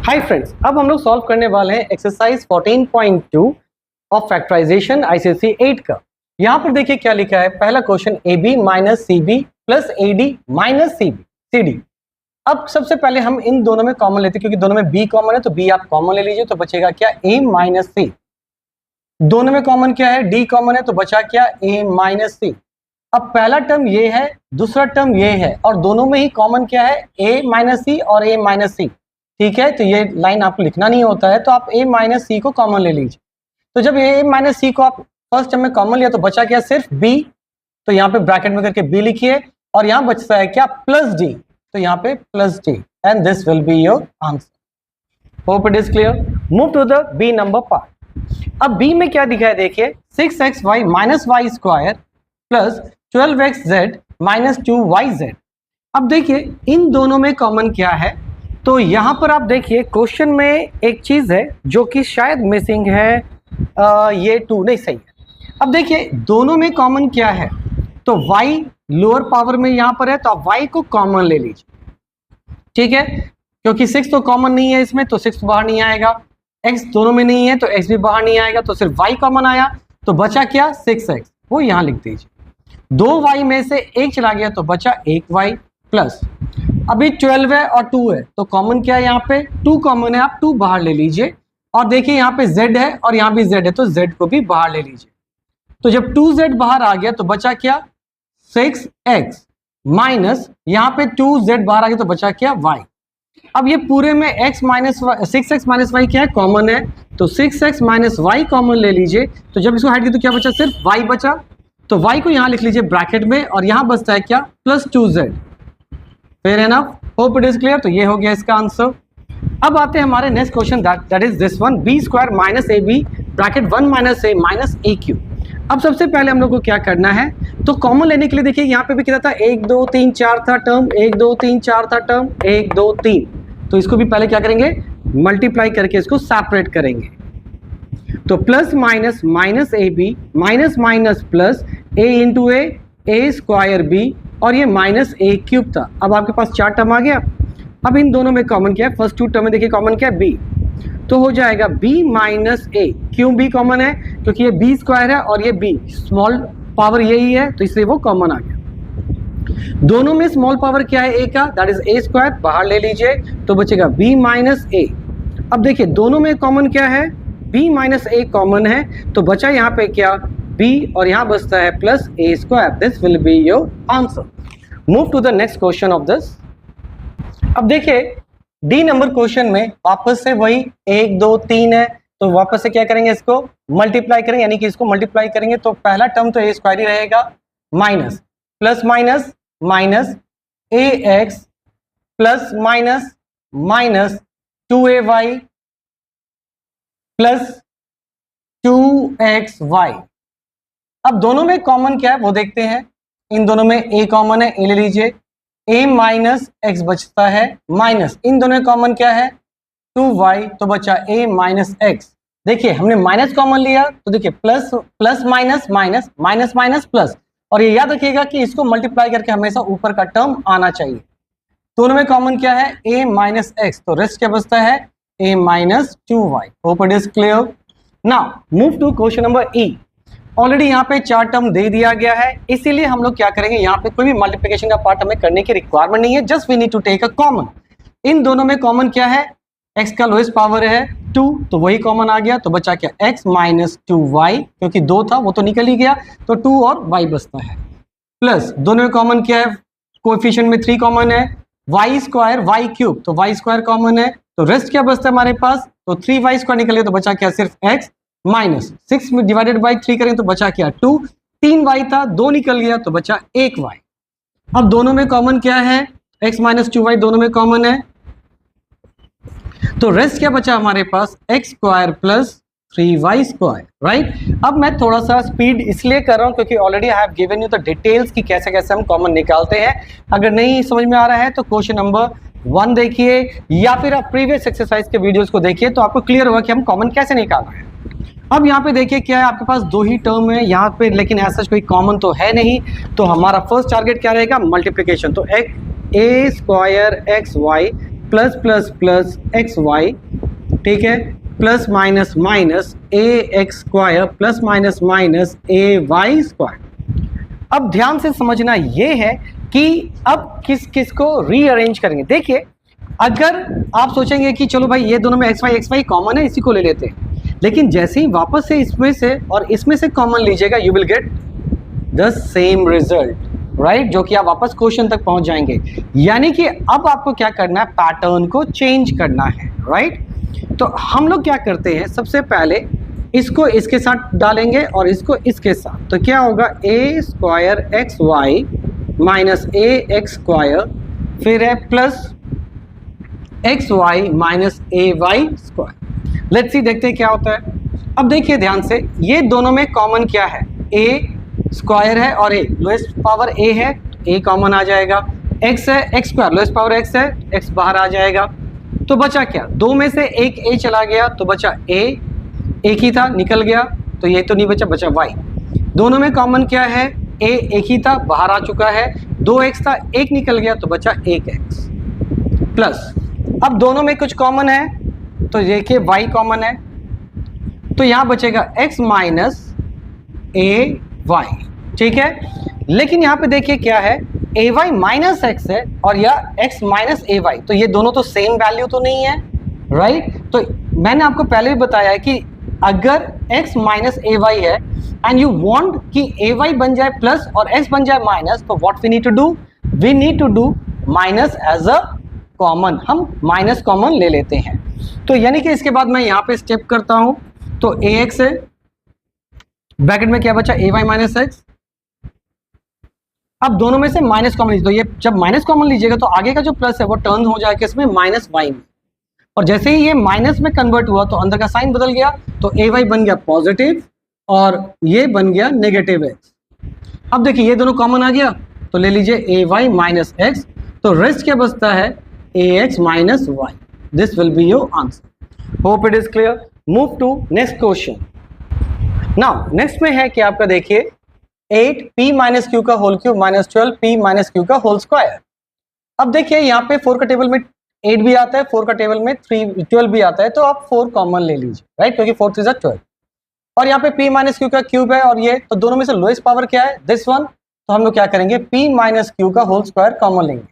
Hi friends, अब हम लोग सॉल्व करने वाले हैं एक्सरसाइज 14.2 ऑफ फैक्टराइजेशन आईसीएसई 8 का। यहाँ पर देखिए क्या लिखा है। पहला question A B minus C B plus A D minus C D. अब सबसे पहले हम इन दोनों में कॉमन लेते हैं, क्योंकि दोनों में बी कॉमन है तो बी आप कॉमन ले लीजिए, तो बचेगा क्या ए माइनस सी। दोनों में कॉमन क्या है, डी कॉमन है तो बचा क्या ए माइनस सी। अब पहला टर्म ये है, दूसरा टर्म ये है, और दोनों में ही कॉमन क्या है ए माइनस सी और ए माइनस सी। ठीक है, तो ये लाइन आपको लिखना नहीं होता है, तो आप a माइनस सी को कॉमन ले लीजिए। तो जब a माइनस सी को आप फर्स्ट टर्म में कॉमन लिया तो बचा क्या सिर्फ b, तो यहाँ पे ब्रैकेट में करके b लिखिए, और यहाँ बचता है क्या प्लस d, तो यहाँ पे plus d, and this will be your answer. Hope it is clear. Move to the b number part. अब b में क्या दिखा है देखिए, 6xy minus Y square plus 12xz minus 2yz। अब देखिए इन दोनों में कॉमन क्या है, तो यहाँ पर आप देखिए क्वेश्चन में एक चीज है जो कि शायद मिसिंग है, ये 2 नहीं सही है। अब देखिए दोनों में कॉमन क्या है, तो y लोअर पावर में यहाँ पर है तो आप y को कॉमन ले लीजिए। ठीक है, क्योंकि 6 तो कॉमन नहीं है इसमें, तो 6 बाहर नहीं आएगा। x दोनों में नहीं है तो x भी बाहर नहीं आएगा, तो सिर्फ y कॉमन आया, तो बचा क्या 6x, वो यहाँ लिख दीजिए। 2y में से 1 चला गया तो बचा 1y प्लस, अभी 12 है और 2 है तो कॉमन क्या है, यहाँ पे 2 कॉमन है, आप 2 बाहर ले लीजिए। और देखिए यहाँ पे z है और यहाँ भी z है, तो z को भी बाहर ले लीजिए। तो जब 2z बाहर आ गया तो बचा क्या 6x माइनस, यहाँ पे 2z बाहर आ गया तो बचा क्या y। अब ये पूरे में x minus 6x minus Y क्या है, कॉमन है, तो 6x माइनस वाई कॉमन ले लीजिए। तो जब इसको हट गया तो क्या बचा, सिर्फ y बचा, तो y को यहाँ लिख लीजिए ब्रैकेट में, और यहाँ बचता है क्या plus 2z। Fair enough, hope it is clear. तो ये हो गया इसका आंसर। अब आते हैं हमारे next question, that is this one, B square minus A B bracket 1 minus A minus A Q. अब सबसे पहले हम लोग को क्या करना है, तो कॉमन लेने के लिए देखिए यहाँ पे भी कितना था, 1 2 3 4 था टर्म, 1 2 3 4 था टर्म, 1 2 3, तो इसको भी पहले क्या करेंगे मल्टीप्लाई करके इसको सेपरेट करेंगे। तो plus minus minus A B minus minus plus A into A square B, और ये माइनस ए क्यूब था। अब आपके पास 4 टर्म आ गया। अब इन दोनों में कॉमन क्या है, फर्स्ट 2 टर्म में देखिए कॉमन क्या है b, तो हो जाएगा b माइनस ए। क्यों b कॉमन है, क्योंकि ये b स्क्वायर है और ये b स्मॉल पावर यही है, तो इसलिए वो कॉमन आ गया। दोनों में स्मॉल पावर क्या है a का, दैट इज a स्क्वायर, बाहर ले लीजिए तो बचेगा b माइनस ए। अब देखिए दोनों में कॉमन क्या है, b माइनस ए कॉमन है, तो बचा यहाँ पे क्या b, और यहाँ बचता है plus A square. This will be your answer. Move to the next question of this. अब देखिए डी नंबर क्वेश्चन में वापस से वही 1 2 3 है, तो वापस से क्या करेंगे, इसको मल्टीप्लाई करेंगे, यानी कि इसको मल्टीप्लाई करेंगे तो पहला टर्म तो ए स्क्वायर ही रहेगा, minus plus minus minus A X plus minus minus 2ay plus 2xy। अब दोनों में कॉमन क्या है वो देखते हैं। इन दोनों में a कॉमन है, a ले लीजिए, a माइनस एक्स बचता है, माइनस इन दोनों में कॉमन क्या है 2y, तो बचा a माइनस एक्स। देखिए हमने माइनस कॉमन लिया तो देखिए plus plus minus minus minus minus plus, और ये याद रखिएगा कि इसको मल्टीप्लाई करके हमेशा ऊपर का टर्म आना चाहिए। दोनों में कॉमन क्या है a माइनस एक्स, तो रेस्ट क्या बचता है a minus 2y। Hope it is clear. Now move to question number E. Already यहाँ पे 4 टर्म दे दिया गया है, इसीलिए हम लोग क्या करेंगे, यहाँ पे कोई भी मल्टीप्लिकेशन का पार्ट हमें करने की रिक्वायरमेंट नहीं है, just we need to take a common. इन दोनों में कॉमन क्या है, x का लोएस्ट पावर है 2, तो वही कॉमन आ गया, तो बचा क्या x माइनस 2y, क्योंकि 2 था वो तो निकल ही गया, तो 2 और y बचता है, प्लस दोनों में कॉमन क्या है, कोएफिशिएंट में 3 कॉमन है, y स्क्वायर y क्यूब, तो y स्क्वायर कॉमन है, तो रेस्ट क्या बचता है हमारे पास, तो 3y स्क्वायर निकल गया, तो बचा क्या सिर्फ x माइनस 6 में डिवाइडेड बाई 3 करें तो बचा क्या 2, 3y था 2 निकल गया तो बचा 1y। अब दोनों में कॉमन क्या है, x माइनस 2y दोनों में कॉमन है, तो रेस्ट क्या बचा हमारे पास x square plus 3y square, right. अब मैं थोड़ा सा स्पीड इसलिए कर रहा हूं क्योंकि already I have given you the details कि कैसे कैसे हम कॉमन निकालते हैं। अगर नहीं समझ में आ रहा है तो क्वेश्चन नंबर 1 देखिए, या फिर आप प्रीवियस एक्सरसाइज के वीडियोस को देखिए, तो आपको क्लियर होगा कि हम कॉमन कैसे निकाल रहे हैं। अब यहाँ पे देखिए क्या है, आपके पास 2 ही टर्म है यहाँ पे, लेकिन ऐसा कोई कॉमन तो है नहीं, तो हमारा फर्स्ट टारगेट क्या रहेगा मल्टीप्लिकेशन। तो a square X Y plus plus plus X Y, ठीक है, plus minus minus A X square plus minus minus A Y square. अब ध्यान से समझना ये है कि अब किस किस को रीअरेंज करेंगे। देखिए अगर आप सोचेंगे कि चलो भाई ये दोनों में एक्स वाई कॉमन है, इसी को ले लेते हैं, लेकिन जैसे ही वापस से इसमें से और इसमें से कॉमन लीजिएगा you will get the same result, right, जो कि आप वापस क्वेश्चन तक पहुंच जाएंगे। यानी कि अब आपको क्या करना है, पैटर्न को चेंज करना है, राइट। तो हम लोग क्या करते हैं, सबसे पहले इसको इसके साथ डालेंगे और इसको इसके साथ, तो क्या होगा, A square X Y minus A X square, फिर है plus X Y minus A Y square. Let's see, देखते हैं क्या होता है। अब देखिए ध्यान से, ये दोनों में कॉमन क्या है, ए स्क्वायर है और ए लोएस्ट पावर ए है, ए कॉमन आ जाएगा, एक्स है x square lowest power x है, एक्स बाहर आ जाएगा, तो बचा क्या, दो में से एक ए चला गया तो बचा ए, एक ही था निकल गया तो ये तो नहीं बचा, बचा वाई। दोनों में कॉमन क्या है, ए एक ही था बाहर आ चुका है, दो एक्स था एक निकल गया तो बचा एक एक्स, प्लस अब दोनों में कुछ कॉमन है तो देखिए वाई कॉमन है, तो यहां बचेगा एक्स माइनस ए वाई, ठीक है। लेकिन यहां पे देखिए क्या है, ए वाई माइनस एक्स है और यह एक्स माइनस ए वाई, तो ये दोनों तो सेम वैल्यू तो नहीं है, राइट। तो मैंने आपको पहले भी बताया है कि अगर x माइनस ए वाई है एंड यू वांट कि ए वाई बन जाए प्लस और x बन जाए माइनस, तो what we need to do, we need to do minus as a common, हम माइनस कॉमन ले लेते हैं। तो यानी कि इसके बाद मैं यहाँ पे स्टेप करता हूं, तो ए एक्स है, ब्रैकेट में क्या बचा, ए वाई माइनस एक्स। अब दोनों में से माइनस कॉमन लीजिए, तो ये जब माइनस कॉमन लीजिएगा तो आगे का जो प्लस है वो टर्न हो जाएगा इसमें माइनस वाई में, और जैसे ही ये माइनस में कन्वर्ट हुआ तो अंदर का साइन बदल गया, तो ए वाई बन गया पॉजिटिव और ये बन गया नेगेटिव एक्स। अब देखिए ये दोनों कॉमन आ गया तो ले लीजिए ए वाई माइनस एक्स, तो रेस्ट क्या बचता है, A X minus Y. This will be your answer. Hope it is clear. Move to next question. Now next में है कि आपका देखिए 8 p माइनस क्यू का whole cube minus 12 p minus Q का होल स्क्वायर। अब देखिए यहाँ पे 4 का टेबल में 8 भी आता है, 4 का टेबल में 12 भी आता है, तो आप 4 कॉमन ले लीजिए, राइट, क्योंकि 4 3 12। और यहाँ पे p माइनस क्यू का क्यूब है और ये, तो दोनों में से लोएस्ट पावर क्या है, दिस वन, तो हम लोग क्या करेंगे, p माइनस क्यू का होल स्क्वायर कॉमन लेंगे,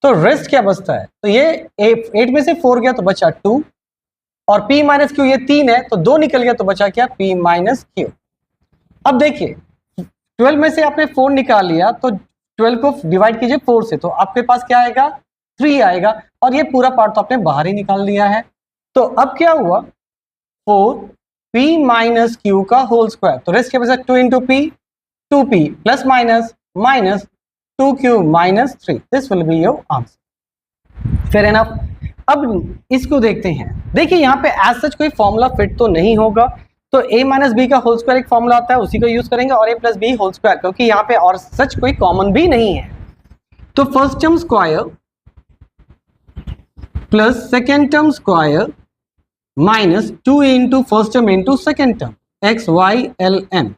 तो रेस्ट क्या बचता है, तो ये 8 में से 4 गया तो बचा 2, और p माइनस क्यू ये 3 है तो 2 निकल गया तो बचा क्या, p माइनस क्यू। अब देखिए 12 में से आपने 4 निकाल लिया तो 12 को डिवाइड कीजिए 4 से, तो आपके पास क्या आएगा, 3 आएगा, और ये पूरा पार्ट तो आपने बाहर ही निकाल लिया है। तो अब क्या हुआ, 4 p माइनस क्यू का होल स्क्वायर, तो रेस्ट क्या बचा, 2 into P, 2p plus minus minus 2q minus 3। This will be your answer. Fair enough. अब इसको देखते हैं। देखिए यहाँ पे एज सच कोई फॉर्मूला फिट तो नहीं होगा, तो a माइनस बी का होल स्क्वायर एक फॉर्मूला आता है, उसी को यूज करेंगे, और a plus B whole square, क्योंकि यहाँ पे और सच कोई कॉमन भी नहीं है। तो first term square plus second term square minus 2 into first term into second term, X Y L M.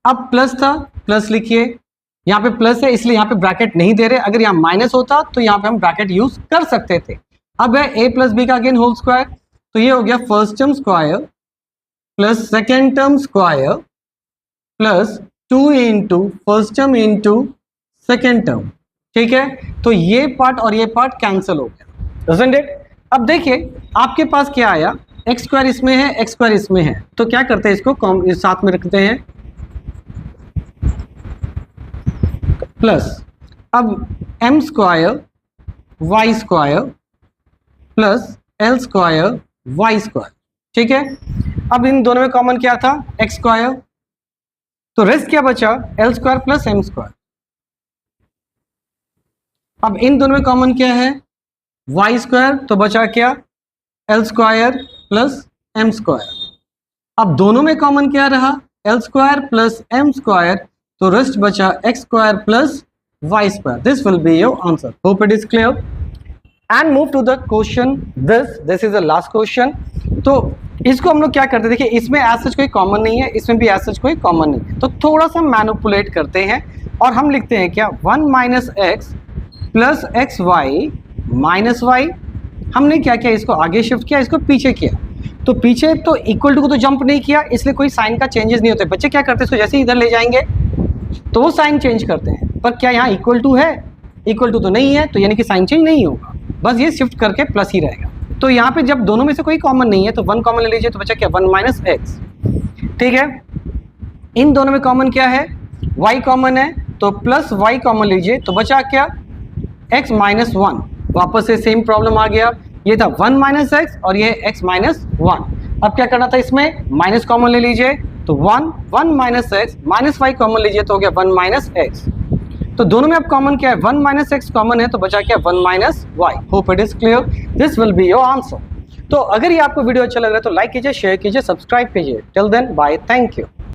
अब प्लस था, प्लस लिखिए, यहाँ पे प्लस है इसलिए यहाँ पे ब्रैकेट नहीं दे रहे, अगर यहाँ माइनस होता तो यहाँ पे हम ब्रैकेट यूज कर सकते थे। अब है a प्लस बी का अगेन होल स्क्वायर, तो ये हो गया first term square plus second term square plus 2 into first term into second term, ठीक है। तो ये पार्ट और ये पार्ट कैंसिल हो गया, डजंट इट। अब देखिए आपके पास क्या आया, एक्स स्क्वायर इसमें है, एक्स स्क्वायर इसमें है, तो क्या करते हैं, इसको साथ में रखते हैं, प्लस अब M square Y square plus L square Y square, ठीक है। अब इन दोनों में कॉमन क्या था, एक्स स्क्वायर, तो रेस्ट क्या बचा, L square plus M square. अब इन दोनों में कॉमन क्या है, वाई स्क्वायर, तो बचा क्या, L square plus M square. अब दोनों में कॉमन क्या रहा, L square plus M square, तो रेस्ट बचा X square plus Y square. This will be your answer. Hope it is clear and move to the question. This is the last question. तो इसको हम लोग क्या करते हैं, देखिए इसमें एज सच कोई कॉमन नहीं है, इसमें भी एज सच कोई कॉमन नहीं है, तो थोड़ा सा मैनिपुलेट करते हैं और हम लिखते हैं क्या, 1 minus X plus X Y minus Y, हमने क्या किया, इसको आगे शिफ्ट किया, इसको पीछे किया। तो पीछे तो इक्वल टू को तो जंप नहीं किया, इसलिए कोई साइन का चेंजेस नहीं होते। बच्चे क्या करते हैं, इसको जैसे ही इधर ले जाएंगे तो वो साइन चेंज करते हैं, पर क्या यहाँ इक्वल टू है, इक्वल टू तो नहीं है, तो यानी कि साइन चेंज नहीं होगा, बस ये शिफ्ट करके प्लस ही रहेगा। तो यहाँ पे जब दोनों में से कोई कॉमन नहीं है तो 1 कॉमन ले लीजिए, तो बचा क्या 1 माइनस एक्स। ठीक है, इन दोनों में कॉमन क्या है, y कॉमन है, तो प्लस y कॉमन लीजिए, तो बचा क्या x माइनस 1। वापस से सेम प्रॉब्लम आ गया, ये था 1 माइनस एक्स और ये x माइनस 1। अब क्या करना था, इसमें माइनस कॉमन ले लीजिए, तो 1 minus X, minus Y common लीजिए तो हो गया 1 माइनस एक्स। तो दोनों में अब कॉमन क्या है, 1 माइनस एक्स कॉमन है, तो बचा क्या 1 minus Y. Hope it is clear, this will be your answer. तो अगर ये आपको वीडियो अच्छा लग रहा है तो लाइक कीजिए, शेयर कीजिए, सब्सक्राइब कीजिए। Till then bye, thank you.